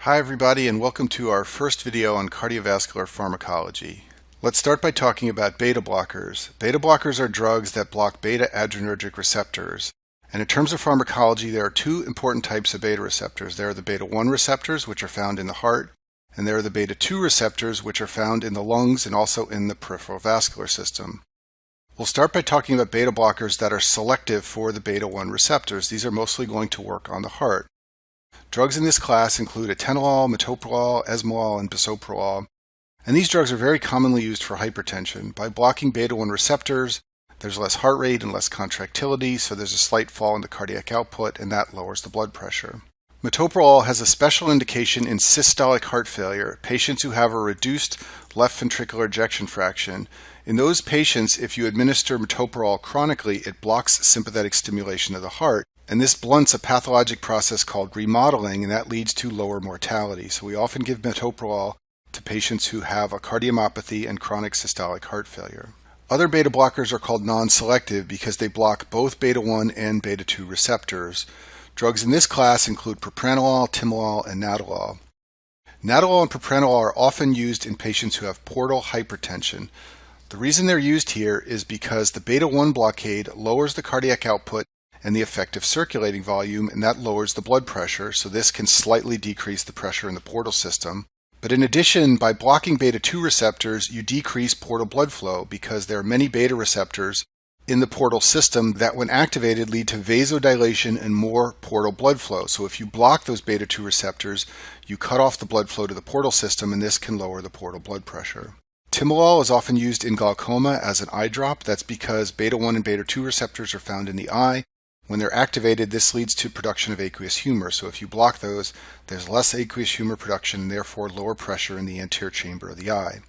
Hi everybody, and welcome to our first video on cardiovascular pharmacology. Let's start by talking about beta blockers. Beta blockers are drugs that block beta adrenergic receptors. And in terms of pharmacology, there are two important types of beta receptors. There are the beta 1 receptors, which are found in the heart, and there are the beta 2 receptors, which are found in the lungs and also in the peripheral vascular system. We'll start by talking about beta blockers that are selective for the beta 1 receptors. These are mostly going to work on the heart. Drugs in this class include atenolol, metoprolol, esmolol, and bisoprolol. And these drugs are very commonly used for hypertension. By blocking beta 1 receptors, there's less heart rate and less contractility, so there's a slight fall in the cardiac output, and that lowers the blood pressure. Metoprolol has a special indication in systolic heart failure, patients who have a reduced left ventricular ejection fraction. In those patients, if you administer metoprolol chronically, it blocks sympathetic stimulation of the heart. And this blunts a pathologic process called remodeling, and that leads to lower mortality. So we often give metoprolol to patients who have a cardiomyopathy and chronic systolic heart failure. Other beta blockers are called non-selective because they block both beta 1 and beta 2 receptors. Drugs in this class include propranolol, timolol, and nadolol. Nadolol and propranolol are often used in patients who have portal hypertension. The reason they're used here is because the beta 1 blockade lowers the cardiac output and the effective circulating volume, and that lowers the blood pressure, so this can slightly decrease the pressure in the portal system. But in addition, by blocking beta 2 receptors, you decrease portal blood flow because there are many beta receptors in the portal system that, when activated, lead to vasodilation and more portal blood flow. So if you block those beta 2 receptors, you cut off the blood flow to the portal system, and this can lower the portal blood pressure. Timolol is often used in glaucoma as an eye drop. That's because beta 1 and beta 2 receptors are found in the eye. When they're activated, this leads to production of aqueous humor. So if you block those, there's less aqueous humor production and therefore lower pressure in the anterior chamber of the eye.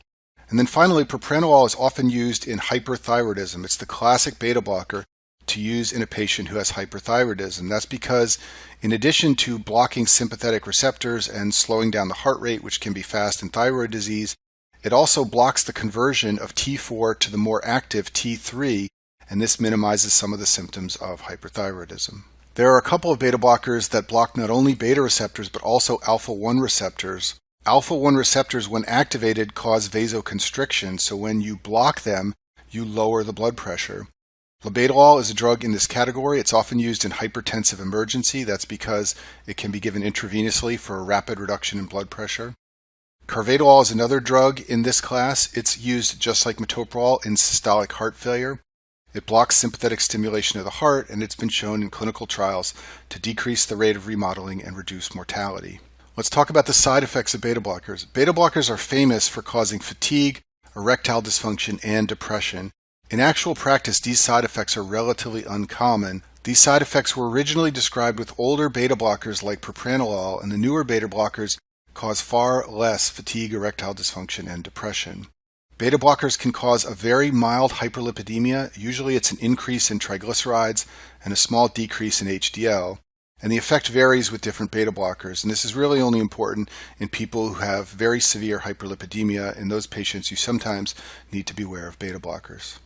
And then finally, propranolol is often used in hyperthyroidism. It's the classic beta blocker to use in a patient who has hyperthyroidism. That's because in addition to blocking sympathetic receptors and slowing down the heart rate, which can be fast in thyroid disease, it also blocks the conversion of T4 to the more active T3, and this minimizes some of the symptoms of hyperthyroidism. There are a couple of beta blockers that block not only beta receptors but also alpha 1 receptors. Alpha 1 receptors, when activated, cause vasoconstriction, so when you block them, you lower the blood pressure. Labetalol is a drug in this category. It's often used in hypertensive emergency. That's because it can be given intravenously for a rapid reduction in blood pressure. Carvedilol is another drug in this class. It's used just like metoprolol in systolic heart failure. It blocks sympathetic stimulation of the heart, and it's been shown in clinical trials to decrease the rate of remodeling and reduce mortality. Let's talk about the side effects of beta blockers. Beta blockers are famous for causing fatigue, erectile dysfunction, and depression. In actual practice, these side effects are relatively uncommon. These side effects were originally described with older beta blockers like propranolol, and the newer beta blockers cause far less fatigue, erectile dysfunction, and depression. Beta blockers can cause a very mild hyperlipidemia. Usually it's an increase in triglycerides and a small decrease in HDL. And the effect varies with different beta blockers. And this is really only important in people who have very severe hyperlipidemia. In those patients, you sometimes need to be aware of beta blockers.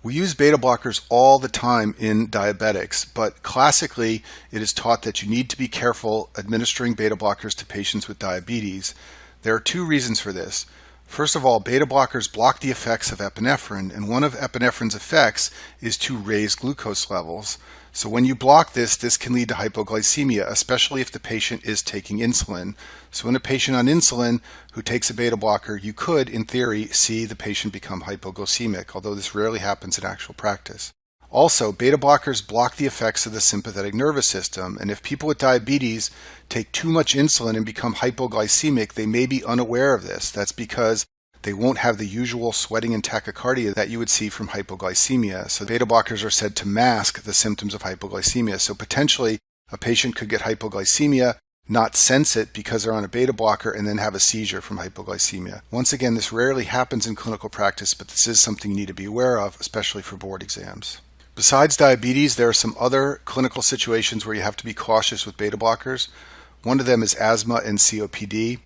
We use beta blockers all the time in diabetics, but classically it is taught that you need to be careful administering beta blockers to patients with diabetes. There are two reasons for this. First of all, beta blockers block the effects of epinephrine, and one of epinephrine's effects is to raise glucose levels. So when you block this, this can lead to hypoglycemia, especially if the patient is taking insulin. So in a patient on insulin who takes a beta blocker, you could, in theory, see the patient become hypoglycemic, although this rarely happens in actual practice. Also, beta blockers block the effects of the sympathetic nervous system, and if people with diabetes take too much insulin and become hypoglycemic, they may be unaware of this. That's because they won't have the usual sweating and tachycardia that you would see from hypoglycemia. So beta blockers are said to mask the symptoms of hypoglycemia. So potentially a patient could get hypoglycemia, not sense it because they're on a beta blocker, and then have a seizure from hypoglycemia. Once again, this rarely happens in clinical practice, but this is something you need to be aware of, especially for board exams. Besides diabetes, there are some other clinical situations where you have to be cautious with beta blockers. One of them is asthma and COPD.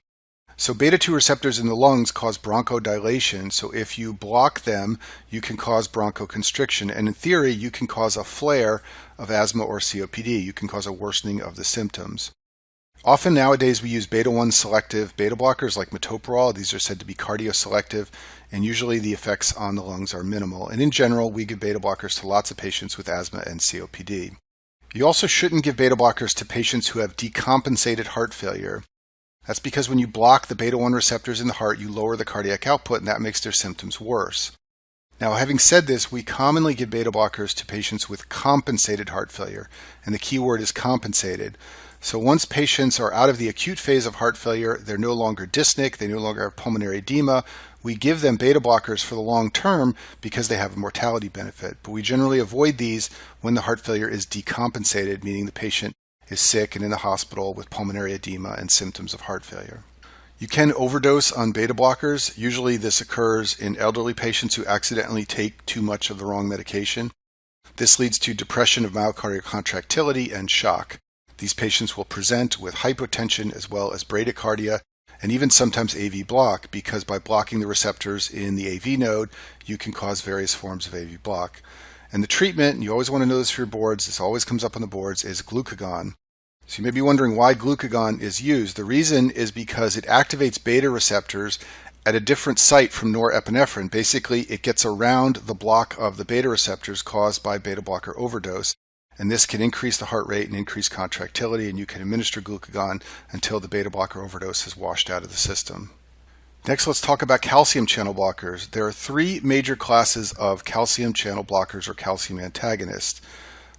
So beta 2 receptors in the lungs cause bronchodilation. So if you block them, you can cause bronchoconstriction. And in theory, you can cause a flare of asthma or COPD. You can cause a worsening of the symptoms. Often nowadays we use beta-1 selective beta blockers like metoprolol. These are said to be cardioselective, and usually the effects on the lungs are minimal. And in general, we give beta blockers to lots of patients with asthma and COPD. You also shouldn't give beta blockers to patients who have decompensated heart failure. That's because when you block the beta-1 receptors in the heart, you lower the cardiac output, and that makes their symptoms worse. Now, having said this, we commonly give beta blockers to patients with compensated heart failure, and the key word is compensated. So once patients are out of the acute phase of heart failure, they're no longer dyspneic, they no longer have pulmonary edema, we give them beta blockers for the long term because they have a mortality benefit. But we generally avoid these when the heart failure is decompensated, meaning the patient is sick and in the hospital with pulmonary edema and symptoms of heart failure. You can overdose on beta blockers. Usually this occurs in elderly patients who accidentally take too much of the wrong medication. This leads to depression of myocardial contractility and shock. These patients will present with hypotension as well as bradycardia and even sometimes AV block, because by blocking the receptors in the AV node, you can cause various forms of AV block. And the treatment, and you always want to know this for your boards, this always comes up on the boards, is glucagon. So you may be wondering why glucagon is used. The reason is because it activates beta receptors at a different site from norepinephrine. Basically, it gets around the block of the beta receptors caused by beta blocker overdose. And this can increase the heart rate and increase contractility, and you can administer glucagon until the beta blocker overdose is washed out of the system. Next, let's talk about calcium channel blockers. There are three major classes of calcium channel blockers or calcium antagonists.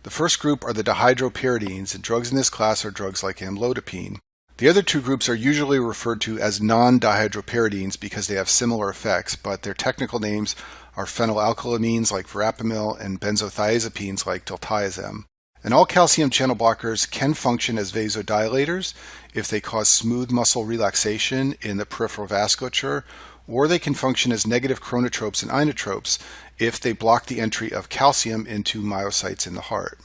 The first group are the dihydropyridines, and drugs in this class are drugs like amlodipine. The other two groups are usually referred to as non-dihydropyridines because they have similar effects, but their technical names are phenylalkylamines like verapamil and benzothiazepines like diltiazem. And all calcium channel blockers can function as vasodilators if they cause smooth muscle relaxation in the peripheral vasculature, or they can function as negative chronotropes and inotropes if they block the entry of calcium into myocytes in the heart.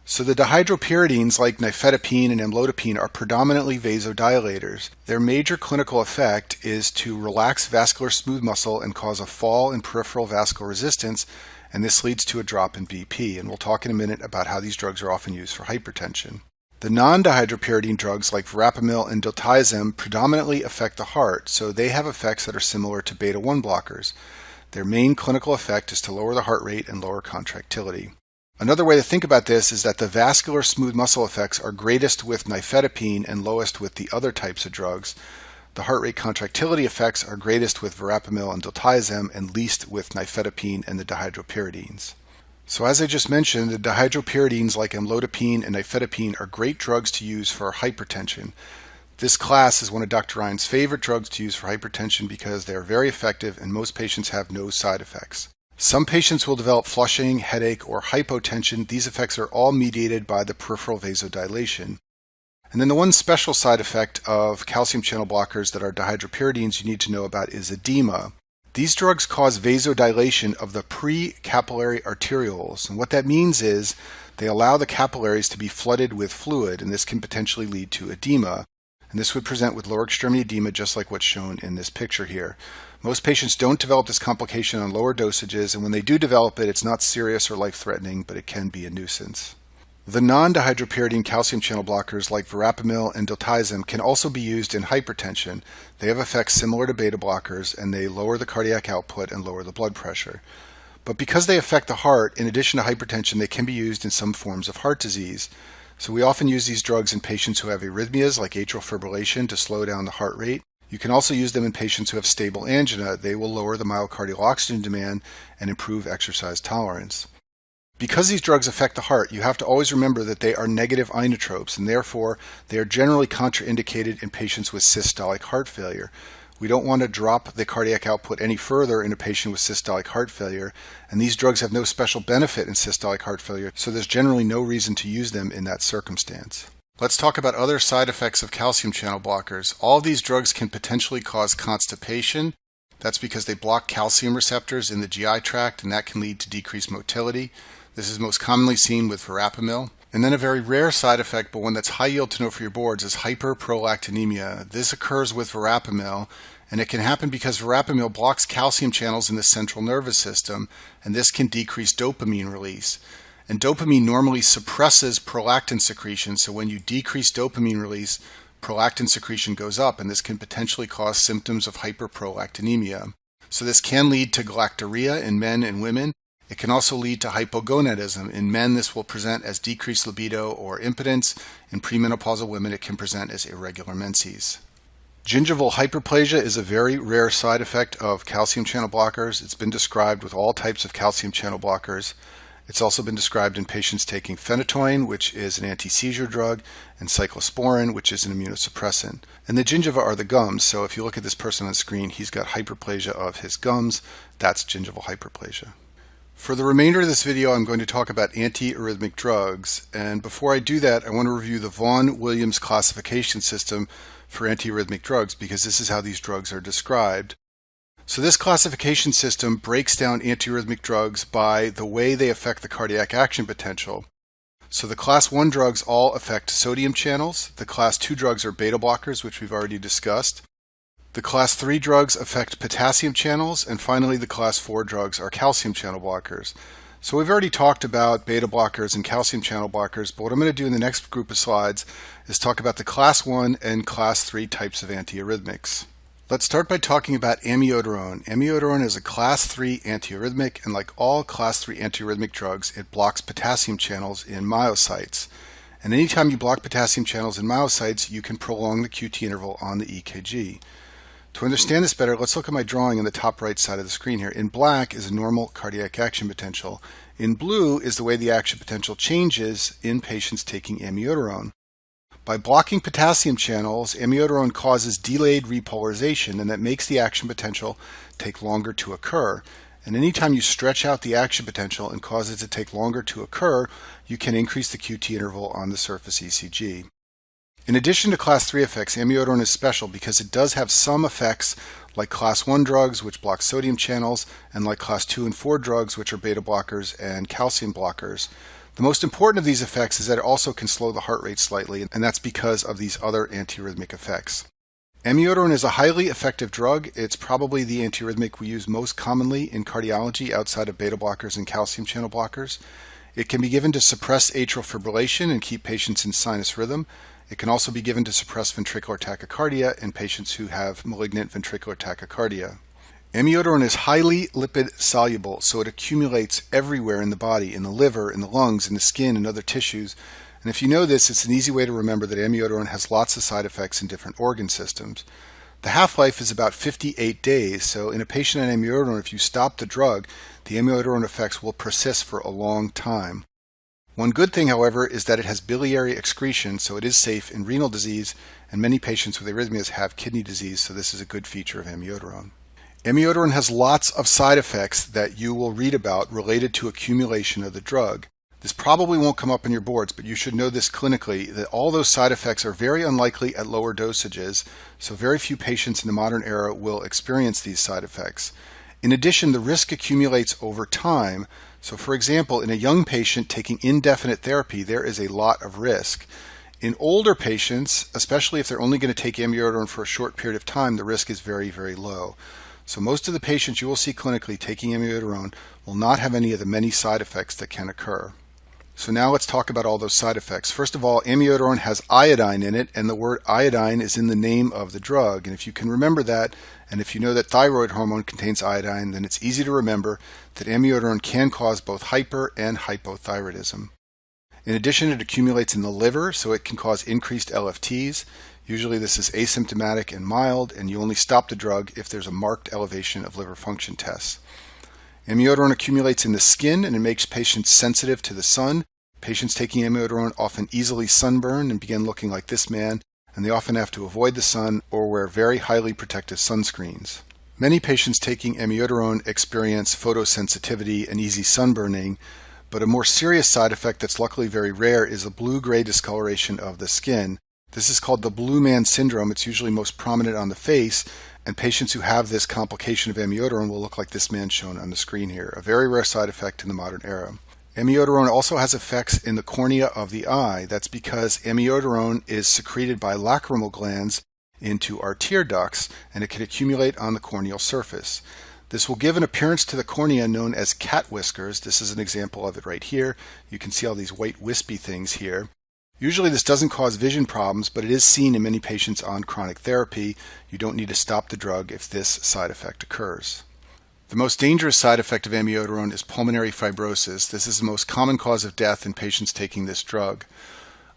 So the dihydropyridines like nifedipine and amlodipine are predominantly vasodilators. Their major clinical effect is to relax vascular smooth muscle and cause a fall in peripheral vascular resistance, and this leads to a drop in BP, and we'll talk in a minute about how these drugs are often used for hypertension. The non-dihydropyridine drugs like verapamil and diltiazem predominantly affect the heart, so they have effects that are similar to beta-1 blockers. Their main clinical effect is to lower the heart rate and lower contractility. Another way to think about this is that the vascular smooth muscle effects are greatest with nifedipine and lowest with the other types of drugs. The heart rate contractility effects are greatest with verapamil and diltiazem and least with nifedipine and the dihydropyridines. So as I just mentioned, the dihydropyridines like amlodipine and nifedipine are great drugs to use for hypertension. This class is one of Dr. Ryan's favorite drugs to use for hypertension because they are very effective and most patients have no side effects. Some patients will develop flushing, headache, or hypotension. These effects are all mediated by the peripheral vasodilation. And then the one special side effect of calcium channel blockers that are dihydropyridines you need to know about is edema. These drugs cause vasodilation of the pre-capillary arterioles, and what that means is they allow the capillaries to be flooded with fluid, and this can potentially lead to edema. And this would present with lower extremity edema just like what's shown in this picture here. Most patients don't develop this complication on lower dosages, and when they do develop it, it's not serious or life-threatening, but it can be a nuisance. The non-dihydropyridine calcium channel blockers like verapamil and diltiazem can also be used in hypertension. They have effects similar to beta blockers, and they lower the cardiac output and lower the blood pressure. But because they affect the heart, in addition to hypertension, they can be used in some forms of heart disease. So we often use these drugs in patients who have arrhythmias like atrial fibrillation to slow down the heart rate. You can also use them in patients who have stable angina. They will lower the myocardial oxygen demand and improve exercise tolerance. Because these drugs affect the heart, you have to always remember that they are negative inotropes, and therefore they are generally contraindicated in patients with systolic heart failure. We don't want to drop the cardiac output any further in a patient with systolic heart failure, and these drugs have no special benefit in systolic heart failure, so there's generally no reason to use them in that circumstance. Let's talk about other side effects of calcium channel blockers. All of these drugs can potentially cause constipation. That's because they block calcium receptors in the GI tract, and that can lead to decreased motility. This is most commonly seen with verapamil. And then a very rare side effect, but one that's high yield to know for your boards, is hyperprolactinemia. This occurs with verapamil, and it can happen because verapamil blocks calcium channels in the central nervous system, and this can decrease dopamine release. And dopamine normally suppresses prolactin secretion, so when you decrease dopamine release, prolactin secretion goes up, and this can potentially cause symptoms of hyperprolactinemia. So this can lead to galactorrhea in men and women. It can also lead to hypogonadism. In men, this will present as decreased libido or impotence. In premenopausal women, it can present as irregular menses. Gingival hyperplasia is a very rare side effect of calcium channel blockers. It's been described with all types of calcium channel blockers. It's also been described in patients taking phenytoin, which is an anti-seizure drug, and cyclosporin, which is an immunosuppressant. And the gingiva are the gums, so if you look at this person on the screen, he's got hyperplasia of his gums. That's gingival hyperplasia. For the remainder of this video, I'm going to talk about antiarrhythmic drugs. And before I do that, I want to review the Vaughan-Williams classification system for antiarrhythmic drugs, because this is how these drugs are described. So this classification system breaks down antiarrhythmic drugs by the way they affect the cardiac action potential. So the class 1 drugs all affect sodium channels. The class 2 drugs are beta blockers, which we've already discussed. The class 3 drugs affect potassium channels, and finally the class 4 drugs are calcium channel blockers. So we've already talked about beta blockers and calcium channel blockers, but what I'm going to do in the next group of slides is talk about the class 1 and class 3 types of antiarrhythmics. Let's start by talking about amiodarone. Amiodarone is a class 3 antiarrhythmic, and like all class 3 antiarrhythmic drugs, it blocks potassium channels in myocytes. And anytime you block potassium channels in myocytes, you can prolong the QT interval on the EKG. To understand this better, let's look at my drawing on the top right side of the screen here. In black is a normal cardiac action potential. In blue is the way the action potential changes in patients taking amiodarone. By blocking potassium channels, amiodarone causes delayed repolarization, and that makes the action potential take longer to occur. And anytime you stretch out the action potential and cause it to take longer to occur, you can increase the QT interval on the surface ECG. In addition to class 3 effects, amiodarone is special because it does have some effects like class 1 drugs, which block sodium channels, and like class 2 and 4 drugs, which are beta blockers and calcium blockers. The most important of these effects is that it also can slow the heart rate slightly, and that's because of these other antiarrhythmic effects. Amiodarone is a highly effective drug. It's probably the antiarrhythmic we use most commonly in cardiology outside of beta blockers and calcium channel blockers. It can be given to suppress atrial fibrillation and keep patients in sinus rhythm. It can also be given to suppress ventricular tachycardia in patients who have malignant ventricular tachycardia. Amiodarone is highly lipid soluble, so it accumulates everywhere in the body, in the liver, in the lungs, in the skin, and other tissues. And if you know this, it's an easy way to remember that amiodarone has lots of side effects in different organ systems. The half-life is about 58 days, so in a patient on amiodarone, if you stop the drug, the amiodarone effects will persist for a long time. One good thing, however, is that it has biliary excretion, so it is safe in renal disease, and many patients with arrhythmias have kidney disease, so this is a good feature of amiodarone. Amiodarone has lots of side effects that you will read about related to accumulation of the drug. This probably won't come up in your boards, but you should know this clinically, that all those side effects are very unlikely at lower dosages, so very few patients in the modern era will experience these side effects. In addition, the risk accumulates over time. So for example, in a young patient taking indefinite therapy, there is a lot of risk. In older patients, especially if they're only going to take amiodarone for a short period of time, the risk is very, very low. So most of the patients you will see clinically taking amiodarone will not have any of the many side effects that can occur. So now let's talk about all those side effects. First of all, amiodarone has iodine in it, and the word iodine is in the name of the drug. And if you can remember that, and if you know that thyroid hormone contains iodine, then it's easy to remember that amiodarone can cause both hyper and hypothyroidism. In addition, it accumulates in the liver, so it can cause increased LFTs. Usually this is asymptomatic and mild, and you only stop the drug if there's a marked elevation of liver function tests. Amiodarone accumulates in the skin, and it makes patients sensitive to the sun. Patients taking amiodarone often easily sunburn and begin looking like this man, and they often have to avoid the sun or wear very highly protective sunscreens. Many patients taking amiodarone experience photosensitivity and easy sunburning, but a more serious side effect that's luckily very rare is a blue-gray discoloration of the skin. This is called the blue man syndrome. It's usually most prominent on the face, and patients who have this complication of amiodarone will look like this man shown on the screen here, a very rare side effect in the modern era. Amiodarone also has effects in the cornea of the eye. That's because amiodarone is secreted by lacrimal glands into our tear ducts, and it can accumulate on the corneal surface. This will give an appearance to the cornea known as cat whiskers. This is an example of it right here. You can see all these white wispy things here. Usually this doesn't cause vision problems, but it is seen in many patients on chronic therapy. You don't need to stop the drug if this side effect occurs. The most dangerous side effect of amiodarone is pulmonary fibrosis. This is the most common cause of death in patients taking this drug.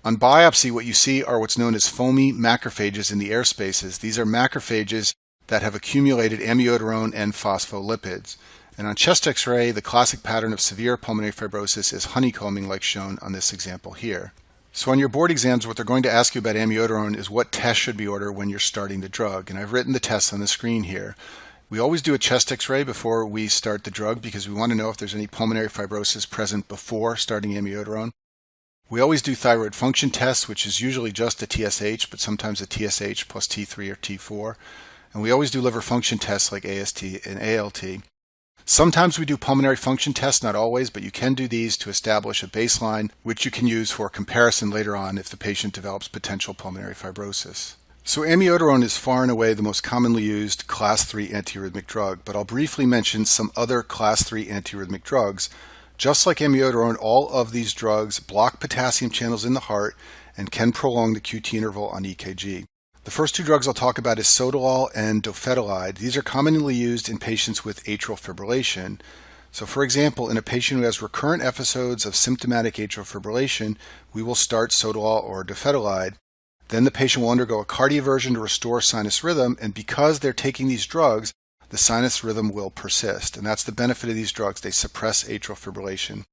On biopsy, what you see are what's known as foamy macrophages in the air spaces. These are macrophages that have accumulated amiodarone and phospholipids. And on chest x-ray, the classic pattern of severe pulmonary fibrosis is honeycombing, like shown on this example here. So on your board exams, what they're going to ask you about amiodarone is what test should be ordered when you're starting the drug. And I've written the tests on the screen here. We always do a chest x-ray before we start the drug because we want to know if there's any pulmonary fibrosis present before starting amiodarone. We always do thyroid function tests, which is usually just a TSH, but sometimes a TSH plus T3 or T4. And we always do liver function tests like AST and ALT. Sometimes we do pulmonary function tests, not always, but you can do these to establish a baseline, which you can use for comparison later on if the patient develops potential pulmonary fibrosis. So amiodarone is far and away the most commonly used class 3 antiarrhythmic drug, but I'll briefly mention some other class 3 antiarrhythmic drugs. Just like amiodarone, all of these drugs block potassium channels in the heart and can prolong the QT interval on EKG. The first two drugs I'll talk about is sotalol and dofetilide. These are commonly used in patients with atrial fibrillation. So for example, in a patient who has recurrent episodes of symptomatic atrial fibrillation, we will start sotalol or dofetilide. Then the patient will undergo a cardioversion to restore sinus rhythm, and because they're taking these drugs, the sinus rhythm will persist. And that's the benefit of these drugs. They suppress atrial fibrillation.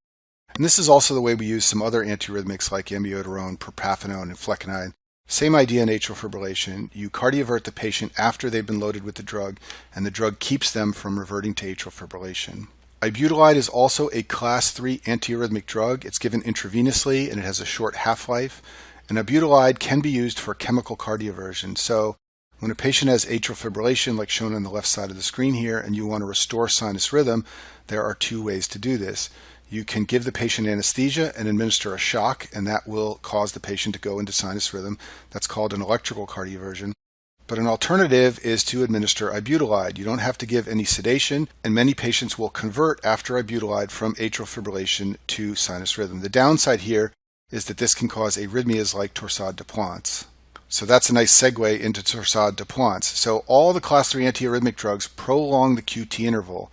And this is also the way we use some other antiarrhythmics like amiodarone, propafenone, and flecainide. Same idea in atrial fibrillation. You cardiovert the patient after they've been loaded with the drug, and the drug keeps them from reverting to atrial fibrillation. Ibutilide is also a class 3 antiarrhythmic drug. It's given intravenously and it has a short half-life. And ibutilide can be used for chemical cardioversion. So when a patient has atrial fibrillation, like shown on the left side of the screen here, and you want to restore sinus rhythm, there are two ways to do this. You can give the patient anesthesia and administer a shock, and that will cause the patient to go into sinus rhythm. That's called an electrical cardioversion. But an alternative is to administer ibutilide. You don't have to give any sedation, and many patients will convert after ibutilide from atrial fibrillation to sinus rhythm. The downside here is that this can cause arrhythmias like torsade de Pointes. So that's a nice segue into torsade de Pointes. So all the class 3 antiarrhythmic drugs prolong the QT interval.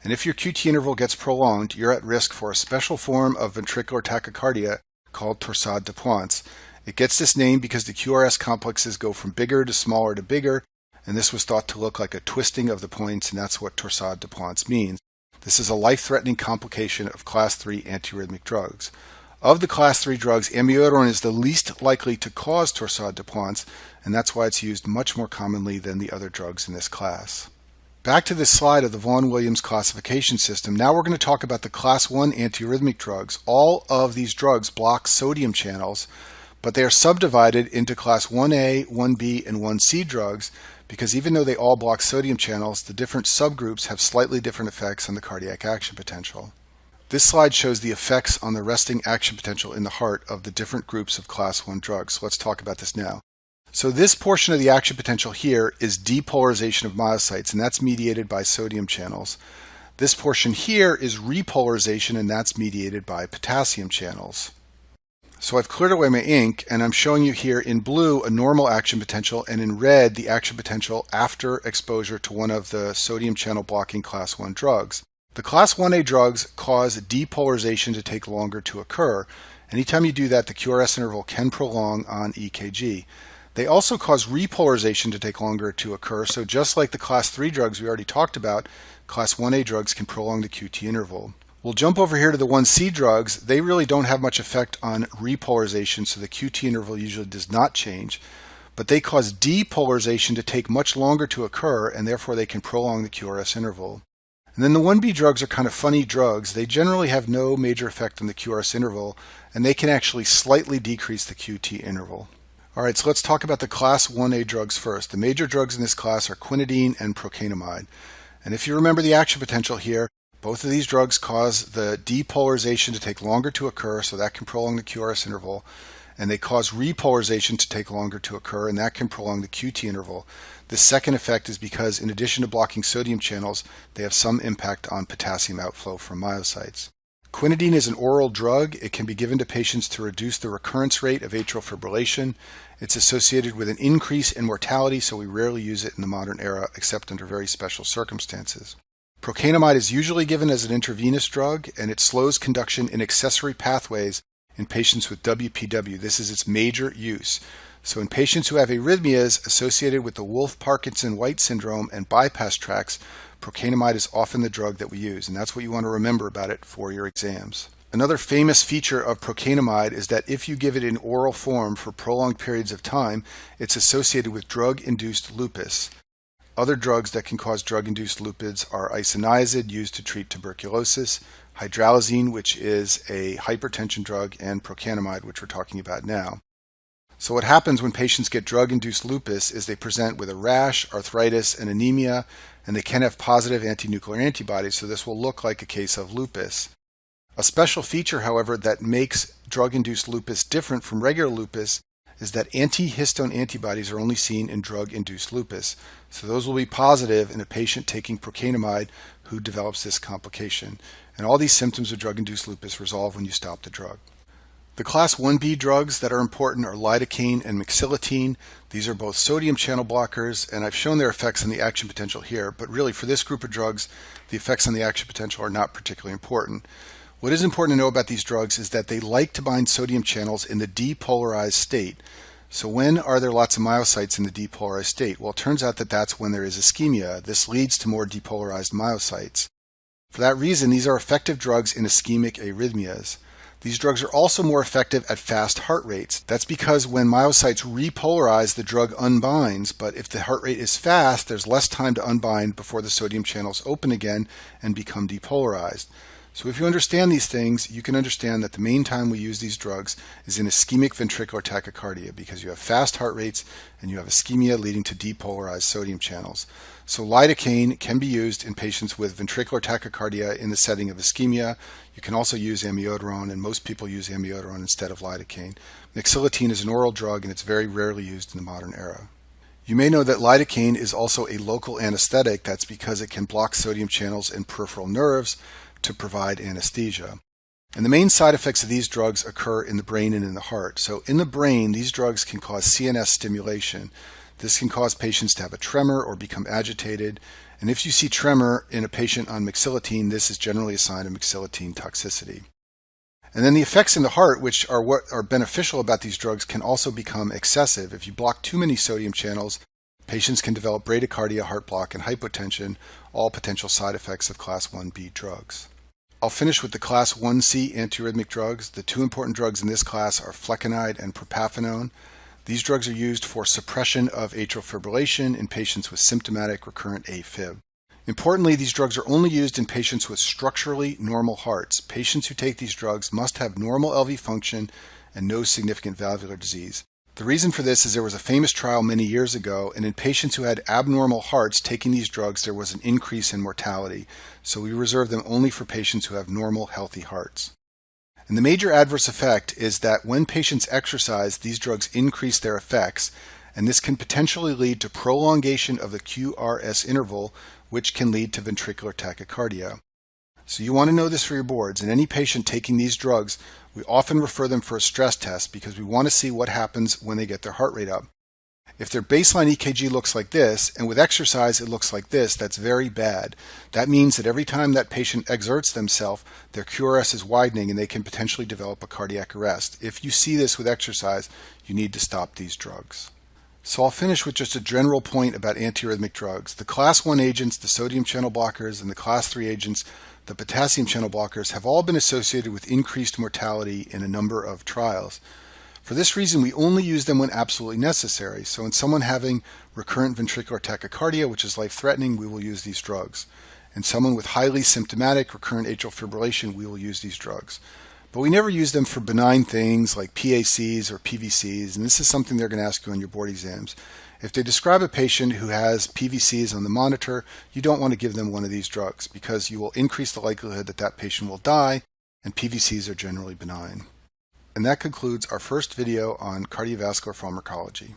And if your QT interval gets prolonged, you're at risk for a special form of ventricular tachycardia called torsade de Pointes. It gets this name because the QRS complexes go from bigger to smaller to bigger, and this was thought to look like a twisting of the points, and that's what torsade de Pointes means. This is a life-threatening complication of class 3 antiarrhythmic drugs. Of the class 3 drugs, amiodarone is the least likely to cause torsade de Pointes, and that's why it's used much more commonly than the other drugs in this class. Back to this slide of the Vaughan-Williams classification system. Now we're going to talk about the class 1 antiarrhythmic drugs. All of these drugs block sodium channels, but they are subdivided into class 1A, 1B, and 1C drugs because even though they all block sodium channels, the different subgroups have slightly different effects on the cardiac action potential. This slide shows the effects on the resting action potential in the heart of the different groups of class 1 drugs. So let's talk about this now. So this portion of the action potential here is depolarization of myocytes, and that's mediated by sodium channels. This portion here is repolarization, and that's mediated by potassium channels. So I've cleared away my ink, and I'm showing you here in blue a normal action potential, and in red the action potential after exposure to one of the sodium channel blocking class 1 drugs. The class 1A drugs cause depolarization to take longer to occur. Anytime you do that, the QRS interval can prolong on EKG. They also cause repolarization to take longer to occur, so just like the class 3 drugs we already talked about, class 1A drugs can prolong the QT interval. We'll jump over here to the 1C drugs. They really don't have much effect on repolarization, so the QT interval usually does not change, but they cause depolarization to take much longer to occur, and therefore they can prolong the QRS interval. And then the 1B drugs are kind of funny drugs. They generally have no major effect on the QRS interval, and they can actually slightly decrease the QT interval. Alright, so let's talk about the class 1A drugs first. The major drugs in this class are quinidine and procainamide. And if you remember the action potential here, both of these drugs cause the depolarization to take longer to occur, so that can prolong the QRS interval. And they cause repolarization to take longer to occur, and that can prolong the QT interval. The second effect is because in addition to blocking sodium channels, they have some impact on potassium outflow from myocytes. Quinidine is an oral drug. It can be given to patients to reduce the recurrence rate of atrial fibrillation. It's associated with an increase in mortality, so we rarely use it in the modern era except under very special circumstances. Procainamide is usually given as an intravenous drug, and it slows conduction in accessory pathways in patients with WPW. This is its major use. So in patients who have arrhythmias associated with the Wolff-Parkinson-White syndrome and bypass tracts, procainamide is often the drug that we use, and that's what you want to remember about it for your exams. Another famous feature of procainamide is that if you give it in oral form for prolonged periods of time, it's associated with drug-induced lupus. Other drugs that can cause drug-induced lupus are isoniazid, used to treat tuberculosis, hydralazine, which is a hypertension drug, and procainamide, which we're talking about now. So what happens when patients get drug-induced lupus is they present with a rash, arthritis, and anemia, and they can have positive antinuclear antibodies, so this will look like a case of lupus. A special feature, however, that makes drug-induced lupus different from regular lupus is that antihistone antibodies are only seen in drug-induced lupus. So those will be positive in a patient taking procainamide who develops this complication. And all these symptoms of drug-induced lupus resolve when you stop the drug. The class 1B drugs that are important are lidocaine and mexiletine. These are both sodium channel blockers, and I've shown their effects on the action potential here, but really for this group of drugs, the effects on the action potential are not particularly important. What is important to know about these drugs is that they like to bind sodium channels in the depolarized state. So when are there lots of myocytes in the depolarized state? Well, it turns out that that's when there is ischemia. This leads to more depolarized myocytes. For that reason, these are effective drugs in ischemic arrhythmias. These drugs are also more effective at fast heart rates. That's because when myocytes repolarize, the drug unbinds, but if the heart rate is fast, there's less time to unbind before the sodium channels open again and become depolarized. So if you understand these things, you can understand that the main time we use these drugs is in ischemic ventricular tachycardia because you have fast heart rates and you have ischemia leading to depolarized sodium channels. So lidocaine can be used in patients with ventricular tachycardia in the setting of ischemia. You can also use amiodarone, and most people use amiodarone instead of lidocaine. Mexiletine is an oral drug, and it's very rarely used in the modern era. You may know that lidocaine is also a local anesthetic. That's because it can block sodium channels in peripheral nerves to provide anesthesia. And the main side effects of these drugs occur in the brain and in the heart. So in the brain, these drugs can cause CNS stimulation. This can cause patients to have a tremor or become agitated. And if you see tremor in a patient on mexiletine, this is generally a sign of mexiletine toxicity. And then the effects in the heart, which are what are beneficial about these drugs, can also become excessive. If you block too many sodium channels, patients can develop bradycardia, heart block, and hypotension, all potential side effects of class 1B drugs. I'll finish with the class 1C antiarrhythmic drugs. The two important drugs in this class are flecainide and propafenone. These drugs are used for suppression of atrial fibrillation in patients with symptomatic recurrent AFib. Importantly, these drugs are only used in patients with structurally normal hearts. Patients who take these drugs must have normal LV function and no significant valvular disease. The reason for this is there was a famous trial many years ago, and in patients who had abnormal hearts taking these drugs, there was an increase in mortality. So we reserve them only for patients who have normal, healthy hearts. And the major adverse effect is that when patients exercise, these drugs increase their effects, and this can potentially lead to prolongation of the QRS interval, which can lead to ventricular tachycardia. So you want to know this for your boards. In any patient taking these drugs, we often refer them for a stress test because we want to see what happens when they get their heart rate up. If their baseline EKG looks like this, and with exercise it looks like this, that's very bad. That means that every time that patient exerts themselves, their QRS is widening and they can potentially develop a cardiac arrest. If you see this with exercise, you need to stop these drugs. So I'll finish with just a general point about antiarrhythmic drugs. The class 1 agents, the sodium channel blockers, and the class 3 agents, the potassium channel blockers, have all been associated with increased mortality in a number of trials. For this reason, we only use them when absolutely necessary. So in someone having recurrent ventricular tachycardia, which is life-threatening, we will use these drugs. In someone with highly symptomatic recurrent atrial fibrillation, we will use these drugs. But we never use them for benign things like PACs or PVCs, and this is something they're going to ask you on your board exams. If they describe a patient who has PVCs on the monitor, you don't want to give them one of these drugs because you will increase the likelihood that that patient will die, and PVCs are generally benign. And that concludes our first video on cardiovascular pharmacology.